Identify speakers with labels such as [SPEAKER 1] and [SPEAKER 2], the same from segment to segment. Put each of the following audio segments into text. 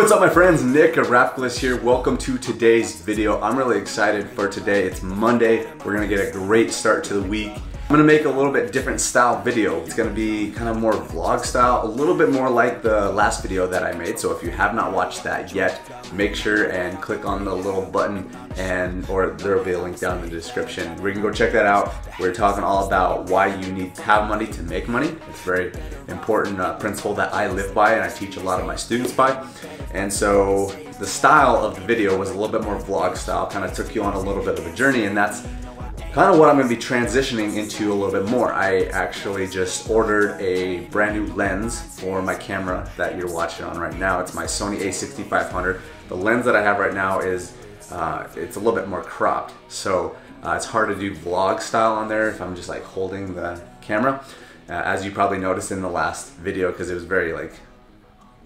[SPEAKER 1] What's up my friends, Nick of Rapkless here. Welcome to today's video. I'm really excited for today. It's Monday. We're gonna get a great start to the week. I'm gonna make a little bit different style video. It's gonna be kind of more vlog style, a little bit more like the last video that I made. So if you have not watched that yet, make sure and click on the little button or there'll be a link down in the description. We can go check that out. We're talking all about why you need to have money to make money. It's a very important principle that I live by and I teach a lot of my students by. And so the style of the video was a little bit more vlog style, kind of took you on a little bit of a journey, and that's kind of what I'm going to be transitioning into a little bit more. I actually just ordered a brand new lens for my camera that you're watching on right now. It's my Sony a6500. The lens that I have right now is it's a little bit more cropped, so it's hard to do vlog style on there if I'm just like holding the camera, as you probably noticed in the last video, because it was very like,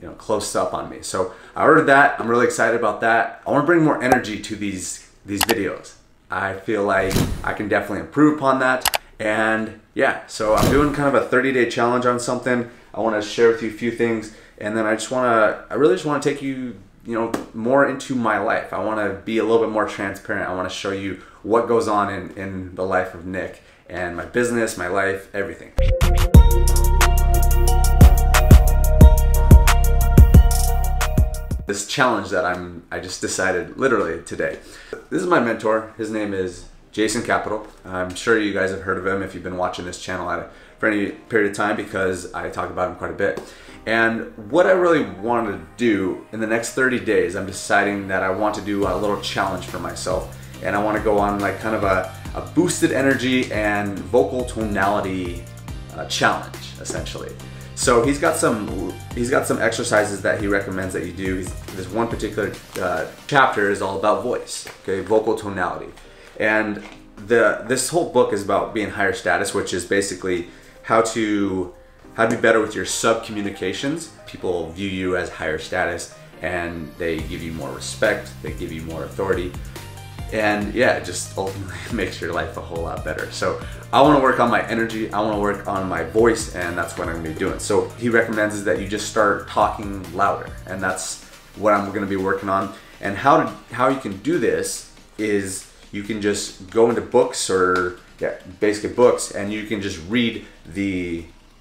[SPEAKER 1] you know, close up on me. So I ordered that. I'm really excited about that. I want to bring more energy to these videos. I feel like I can definitely improve upon that. And yeah, so I'm doing kind of a 30-day challenge on something. I want to share with you a few things, and then I really just want to take you, more into my life. I want to be a little bit more transparent. I want to show you what goes on in the life of Nick and my business, my life, everything. This challenge that I just decided literally today. This is my mentor. His name is Jason Capital. I'm sure you guys have heard of him if you've been watching this channel for any period of time, because I talk about him quite a bit. And what I really want to do in the next 30 days, I'm deciding that I want to do a little challenge for myself. And I want to go on like kind of a boosted energy and vocal tonality challenge, essentially. So he's got some exercises that he recommends that you do. This one particular chapter is all about voice, okay, vocal tonality. And this whole book is about being higher status, which is basically how to be better with your sub-communications. People view you as higher status and they give you more respect, they give you more authority. And yeah, it just ultimately makes your life a whole lot better. So I want to work on my energy, I want to work on my voice, and that's what I'm going to be doing. So he recommends is that you just start talking louder, and that's what I'm going to be working on. And how you can do this is you can just go into books, or basically books, and you can just read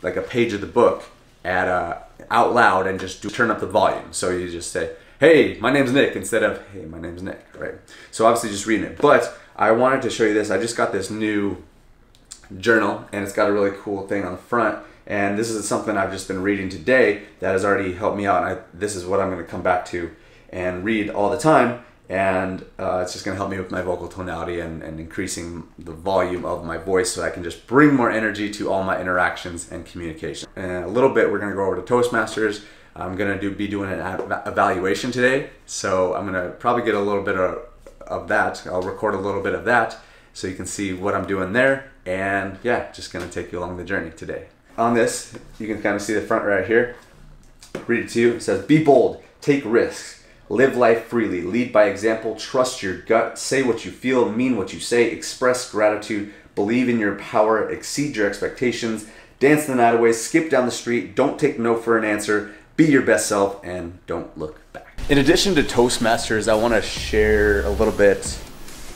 [SPEAKER 1] like a page of the book out loud and just turn up the volume. So you just say, hey, my name's Nick, instead of, hey, my name's Nick, right? So obviously just reading it. But I wanted to show you this. I just got this new journal, and it's got a really cool thing on the front. And this is something I've just been reading today that has already helped me out. And this is what I'm gonna come back to and read all the time. And it's just gonna help me with my vocal tonality and increasing the volume of my voice, so I can just bring more energy to all my interactions and communication. And a little bit, we're gonna go over to Toastmasters. I'm gonna be doing an evaluation today, so I'm gonna probably get a little bit of that. I'll record a little bit of that so you can see what I'm doing there, and yeah, just gonna take you along the journey today. On this, you can kind of see the front right here. Read it to you. It says, be bold, take risks, live life freely, lead by example, trust your gut, say what you feel, mean what you say, express gratitude, believe in your power, exceed your expectations, dance the night away, skip down the street, don't take no for an answer, be your best self, and don't look back. In addition to Toastmasters, I want to share a little bit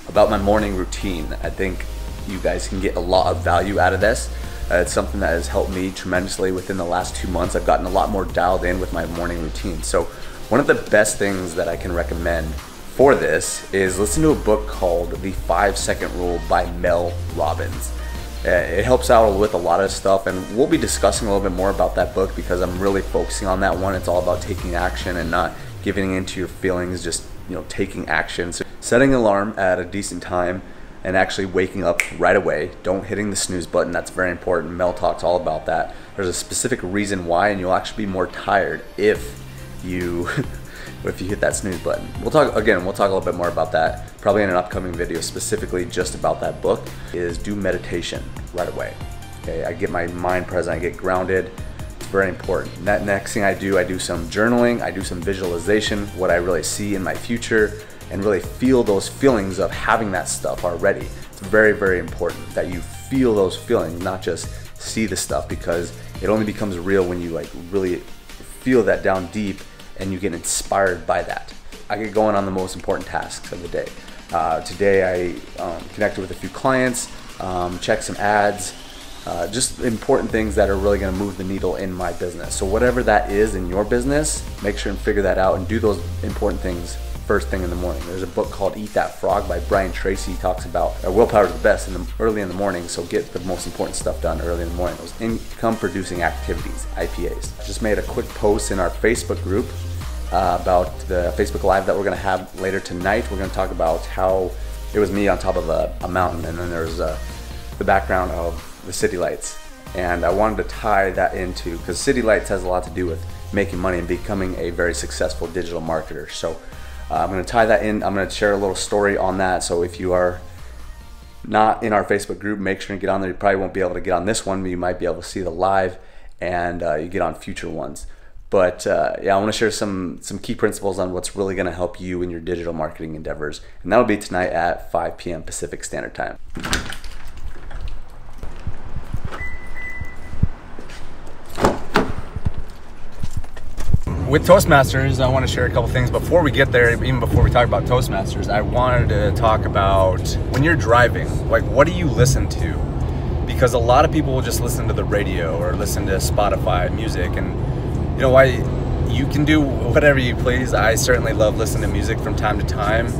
[SPEAKER 1] about my morning routine. I think you guys can get a lot of value out of this. It's something that has helped me tremendously within the last 2 months. I've gotten a lot more dialed in with my morning routine. So one of the best things that I can recommend for this is listen to a book called The 5-Second Rule by Mel Robbins. It helps out with a lot of stuff, and we'll be discussing a little bit more about that book because I'm really focusing on that one. It's all about taking action and not giving into your feelings, just taking action. So setting an alarm at a decent time and actually waking up right away. Don't hitting the snooze button. That's very important. Mel talks all about that. There's a specific reason why, and you'll actually be more tired if you hit that snooze button. We'll talk a little bit more about that probably in an upcoming video specifically just about that book. Is do meditation right away. Okay, I get my mind present, I get grounded. It's very important. And that next thing I do some journaling, I do some visualization, what I really see in my future, and really feel those feelings of having that stuff already. It's very, very important that you feel those feelings, not just see the stuff, because it only becomes real when you like really feel that down deep and you get inspired by that. I get going on the most important tasks of the day. Today I connected with a few clients, checked some ads, just important things that are really going to move the needle in my business. So whatever that is in your business, make sure and figure that out and do those important things first thing in the morning. There's a book called Eat That Frog by Brian Tracy. He talks about willpower is the best early in the morning, so get the most important stuff done early in the morning. Those income producing activities, IPAs. Just made a quick post in our Facebook group about the Facebook Live that we're going to have later tonight. We're going to talk about how it was me on top of a mountain, and then there's the background of the city lights. And I wanted to tie that into, because city lights has a lot to do with making money and becoming a very successful digital marketer. So I'm going to tie that in. I'm going to share a little story on that. So if you are not in our Facebook group, make sure and get on there. You probably won't be able to get on this one, but you might be able to see the live, and you get on future ones. But yeah, I want to share some key principles on what's really going to help you in your digital marketing endeavors. And that'll be tonight at 5 p.m. Pacific Standard Time. With Toastmasters, I want to share a couple things. Before we get there, even before we talk about Toastmasters, I wanted to talk about when you're driving, like, what do you listen to? Because a lot of people will just listen to the radio or listen to Spotify music, and you know why? You can do whatever you please. I certainly love listening to music from time to time,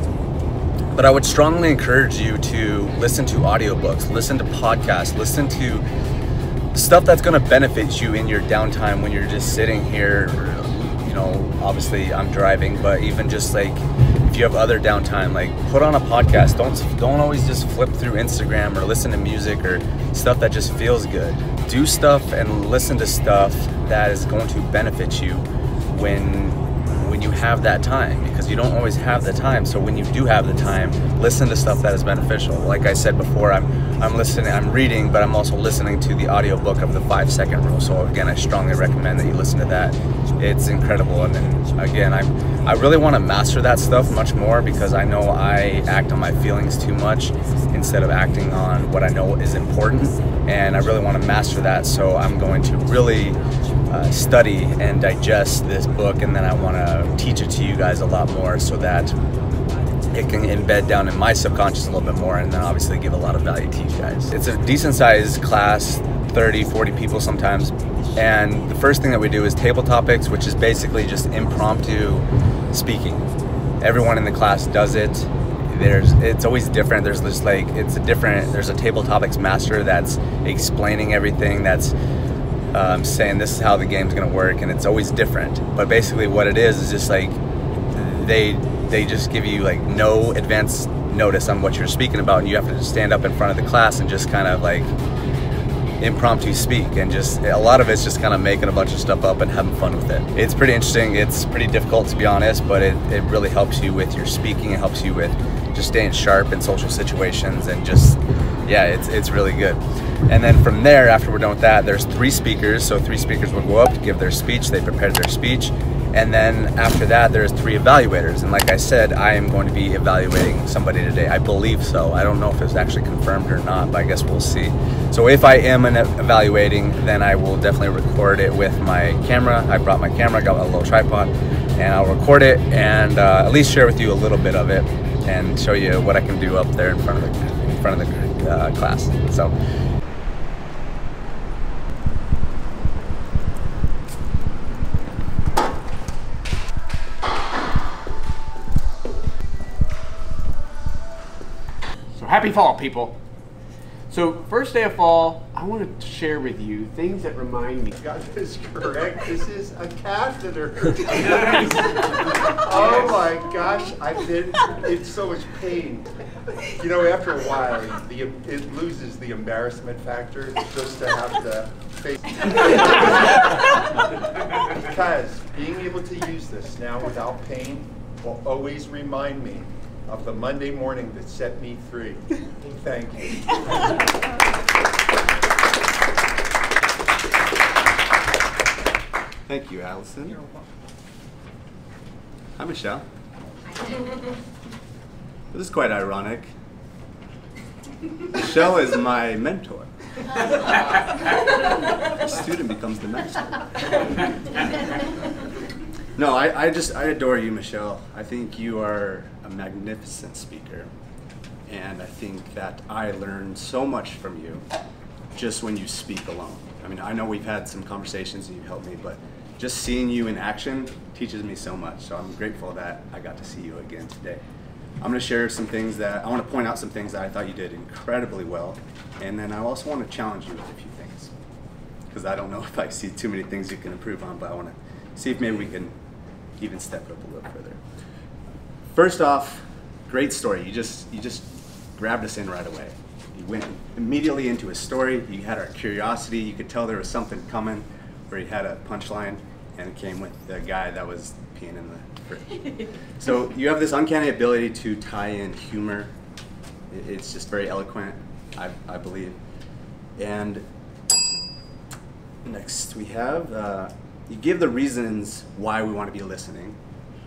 [SPEAKER 1] but I would strongly encourage you to listen to audiobooks, listen to podcasts, listen to stuff that's going to benefit you in your downtime when you're just sitting here. You know, obviously I'm driving, but even just like if you have other downtime, like put on a podcast. Don't always just flip through Instagram or listen to music or stuff that just feels good. Do stuff and listen to stuff that is going to benefit you when you have that time, because you don't always have the time. So when you do have the time, listen to stuff that is beneficial. Like I said before, I'm reading, but I'm also listening to the audiobook of the 5-second rule. So again, I strongly recommend that you listen to that. It's incredible. And then again, I really want to master that stuff much more, because I know I act on my feelings too much instead of acting on what I know is important. And I really want to master that. So I'm going to really study and digest this book, and then I want to teach it to you guys a lot more so that it can embed down in my subconscious a little bit more, and then obviously give a lot of value to you guys. It's a decent sized class, 30, 40 people sometimes, and the first thing that we do is table topics, which is basically just impromptu speaking. Everyone in the class does it. It's always different. There's a table topics master that's explaining everything, that's saying this is how the game's gonna work, and it's always different. But basically what it is just like they just give you like no advance notice on what you're speaking about, and you have to just stand up in front of the class and just kind of like impromptu speak, and just a lot of it's just kind of making a bunch of stuff up and having fun with it. It's pretty interesting. It's pretty difficult, to be honest, but it really helps you with your speaking. It helps you with just staying sharp in social situations, and just, yeah, it's really good. And then from there, after we're done with that, there's 3 speakers. So 3 speakers will go up to give their speech. They prepared their speech. And then after that, there's 3 evaluators. And like I said, I am going to be evaluating somebody today. I believe so. I don't know if it's actually confirmed or not, but I guess we'll see. So if I am evaluating, then I will definitely record it with my camera. I brought my camera, got a little tripod, and I'll record it and at least share with you a little bit of it and show you what I can do up there in front of the class. So.
[SPEAKER 2] Happy fall, people. So first day of fall, I want to share with you things that remind me.
[SPEAKER 3] Got this correct. This is a catheter. Oh my gosh, I've been in so much pain. You know, after a while, it loses the embarrassment factor just to have to face it. Because being able to use this now without pain will always remind me of the Monday morning that set me free. Thank you.
[SPEAKER 1] Thank you, Allison. Hi, Michelle. This is quite ironic. Michelle is my mentor. The student becomes the master.
[SPEAKER 4] No, I adore you, Michelle. I think you are a magnificent speaker. And I think that I learned so much from you just when you speak alone. I mean, I know we've had some conversations and you've helped me, but just seeing you in action teaches me so much. So I'm grateful that I got to see you again today. I'm going to share some things that, I want to point out some things that I thought you did incredibly well. And then I also want to challenge you with a few things. Because I don't know if I see too many things you can improve on, but I want to see if maybe we can even step it up a little further. First off, great story. You just grabbed us in right away. You went immediately into a story. You had our curiosity. You could tell there was something coming where you had a punchline, and it came with the guy that was peeing in the fridge. So you have this uncanny ability to tie in humor. It's just very eloquent, I believe. And next we have, you give the reasons why we want to be listening,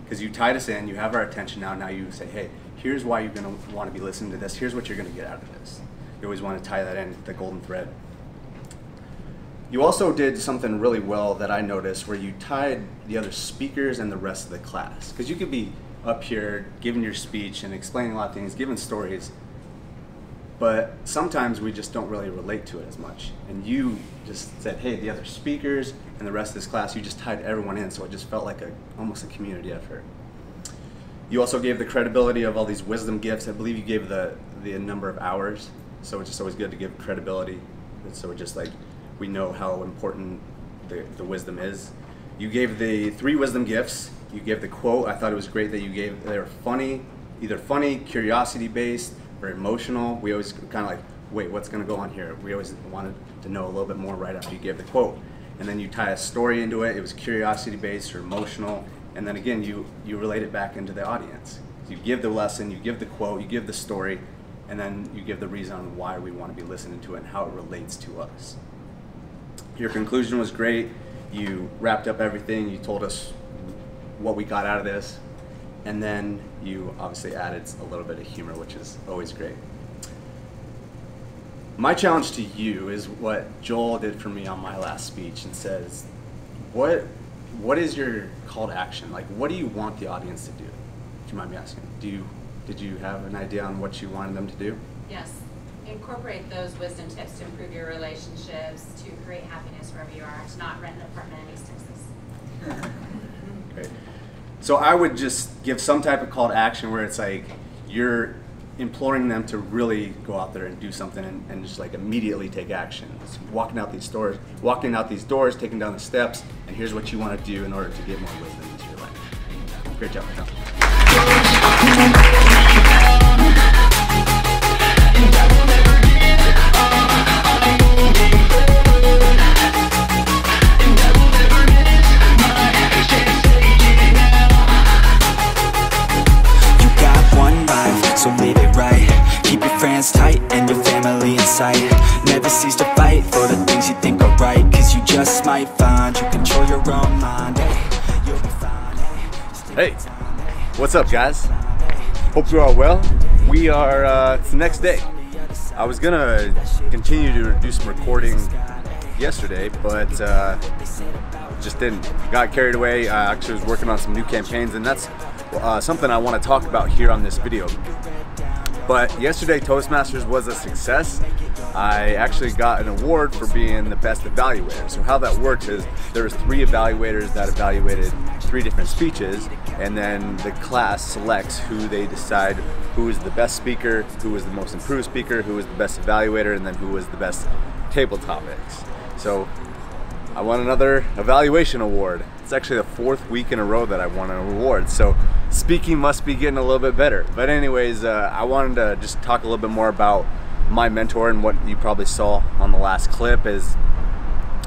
[SPEAKER 4] because you tied us in, you have our attention now. Now you say, hey, here's why you're going to want to be listening to this. Here's what you're going to get out of this. You always want to tie that in, the golden thread. You also did something really well that I noticed, where you tied the other speakers and the rest of the class. Because you could be up here giving your speech and explaining a lot of things, giving stories, but sometimes we just don't really relate to it as much. And you just said, hey, the other speakers and the rest of this class, you just tied everyone in, so it just felt like almost a community effort. You also gave the credibility of all these wisdom gifts. I believe you gave the number of hours, so it's just always good to give credibility. And so we're just like, we know how important the wisdom is. You gave the 3 wisdom gifts. You gave the quote. I thought it was great that you gave, they were funny, either funny, curiosity-based, or emotional. We always kind of like, wait, what's gonna go on here? We always wanted to know a little bit more right after you gave the quote. And then you tie a story into it. It was curiosity-based or emotional. And then again, you relate it back into the audience. You give the lesson, you give the quote, you give the story, and then you give the reason on why we want to be listening to it and how it relates to us. Your conclusion was great. You wrapped up everything. You told us what we got out of this. And then you obviously added a little bit of humor, which is always great. My challenge to you is what Joel did for me on my last speech, and says, what is your call to action? Like, what do you want the audience to do? Do you mind me asking? Did you have an idea on what you wanted them to do?
[SPEAKER 5] Yes. Incorporate those wisdom tips to improve your relationships, to create happiness wherever you are, to not rent an apartment in East Texas.
[SPEAKER 4] Great. So I would just give some type of call to action where it's like you're imploring them to really go out there and do something and just like immediately take action. It's walking out these doors, taking down the steps, and here's what you want to do in order to get more wisdom into your life. Great job, Michelle.
[SPEAKER 6] So live it right, keep your friends tight and your family in sight. Never cease to fight for the things you think are right, cause you just might find you control your own mind. Hey, you'll be fine.
[SPEAKER 1] Hey, what's up guys? Hope you're all well. We are, it's the next day. I was gonna continue to do some recording yesterday, but just didn't. Got carried away. I actually was working on some new campaigns, and that's something I want to talk about here on this video. But yesterday Toastmasters was a success. I actually got an award for being the best evaluator. So how that works is there was 3 evaluators that evaluated 3 different speeches, and then the class selects who they decide who is the best speaker, who is the most improved speaker, who is the best evaluator, and then who was the best table topics. So I won another evaluation award. It's actually the 4th week in a row that I won an award. So speaking must be getting a little bit better. But anyways, I wanted to just talk a little bit more about my mentor, and what you probably saw on the last clip is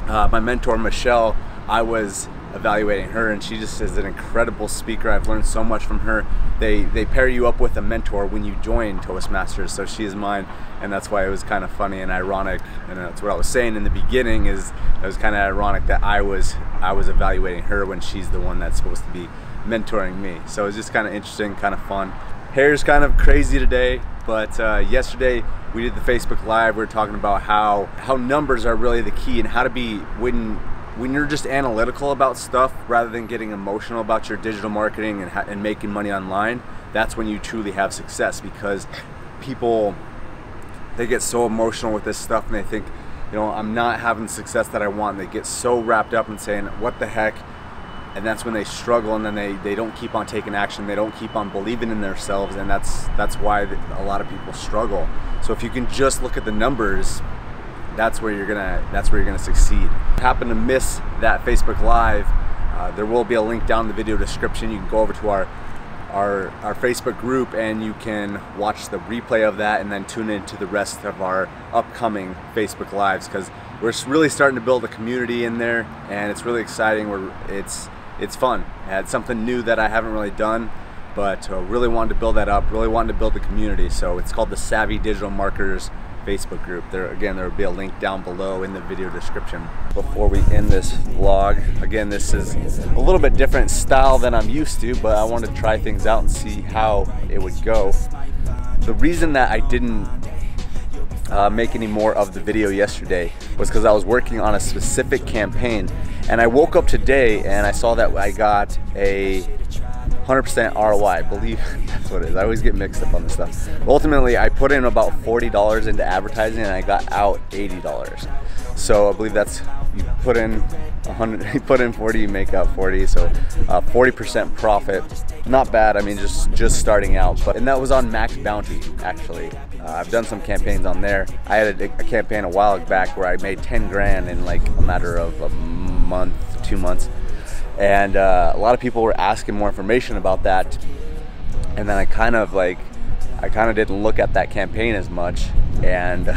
[SPEAKER 1] my mentor, Michelle. I was evaluating her, and she just is an incredible speaker. I've learned so much from her. They pair you up with a mentor when you join Toastmasters, so she is mine, and that's why it was kind of funny and ironic, and that's what I was saying in the beginning, is it was kind of ironic that I was evaluating her when she's the one that's supposed to be mentoring me. So it was just kind of interesting, kind of fun. Hair's kind of crazy today, but yesterday we did the Facebook Live. We were talking about how numbers are really the key, and how to be, when
[SPEAKER 4] when you're just analytical about stuff rather than getting emotional about your digital marketing and making money online, that's when you truly have success, because people, they get so emotional with this stuff and they think, you know, I'm not having the success that I want. They get so wrapped up in saying, what the heck? And that's when they struggle, and then they don't keep on taking action. They don't keep on believing in themselves, and that's why a lot of people struggle. So if you can just look at the numbers, that's where you're gonna succeed. If you happen to miss that Facebook Live, there will be a link down in the video description. You can go over to our Facebook group and you can watch the replay of that, and then tune into the rest of our upcoming Facebook Lives, because we're really starting to build a community in there, and it's really exciting. It's fun. It's something new that I haven't really done, but really wanted to build that up, really wanted to build the community. So it's called the Savvy Digital Marketers Facebook group. There will be a link down below in the video description. Before we end this vlog, again, this is a little bit different style than I'm used to, but I wanted to try things out and see how it would go. The reason that I didn't make any more of the video yesterday was because I was working on a specific campaign, and I woke up today and I saw that I got a 100% ROI. I believe that's what it is. I always get mixed up on this stuff. Ultimately, I put in about $40 into advertising and I got out $80. So I believe that's, you put in 100, you put in 40, you make out 40. So 40% profit. Not bad. I mean, just starting out. And that was on MaxBounty, actually. I've done some campaigns on there. I had a campaign a while back where I made 10 grand in like a matter of a month, 2 months. And a lot of people were asking more information about that, and then I kind of didn't look at that campaign as much, and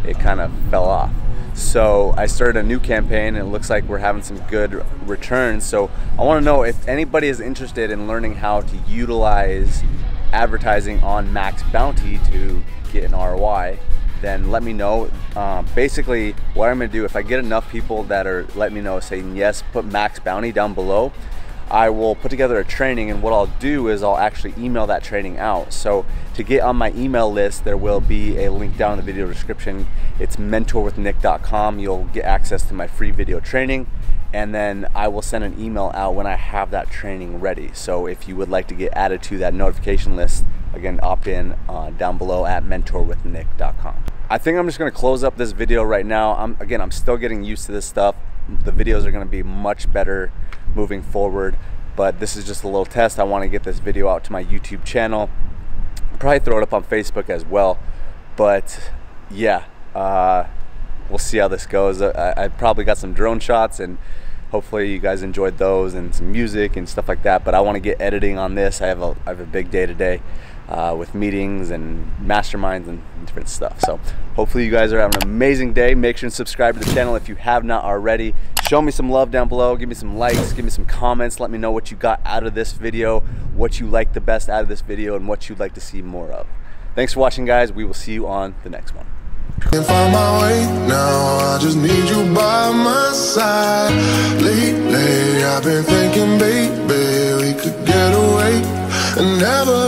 [SPEAKER 4] it kind of fell off. So I started a new campaign, and it looks like we're having some good returns. So I want to know if anybody is interested in learning how to utilize advertising on MaxBounty to get an ROI, then let me know. Basically, what I'm gonna do, if I get enough people that are letting me know, saying yes, put MaxBounty down below, I will put together a training, and what I'll do is I'll actually email that training out. So to get on my email list, there will be a link down in the video description. It's mentorwithnick.com. You'll get access to my free video training, and then I will send an email out when I have that training ready. So if you would like to get added to that notification list, again, opt in down below at mentorwithnick.com. I think I'm just gonna close up this video right now. I'm still getting used to this stuff. The videos are gonna be much better moving forward, but this is just a little test. I wanna get this video out to my YouTube channel. I'll probably throw it up on Facebook as well, but yeah, we'll see how this goes. I probably got some drone shots, and hopefully you guys enjoyed those, and some music and stuff like that, but I wanna get editing on this. I have a big day today. With meetings and masterminds and different stuff. So hopefully you guys are having an amazing day. Make sure to subscribe to the channel if you have not already. Show me some love down below. Give me some likes. Give me some comments. Let me know what you got out of this video, what you like the best out of this video, and what you'd like to see more of. Thanks for watching, guys. We will see you on the next one.
[SPEAKER 7] Can't find my way now, I just need you by my side. Lately I've been thinking, baby, we could get away and never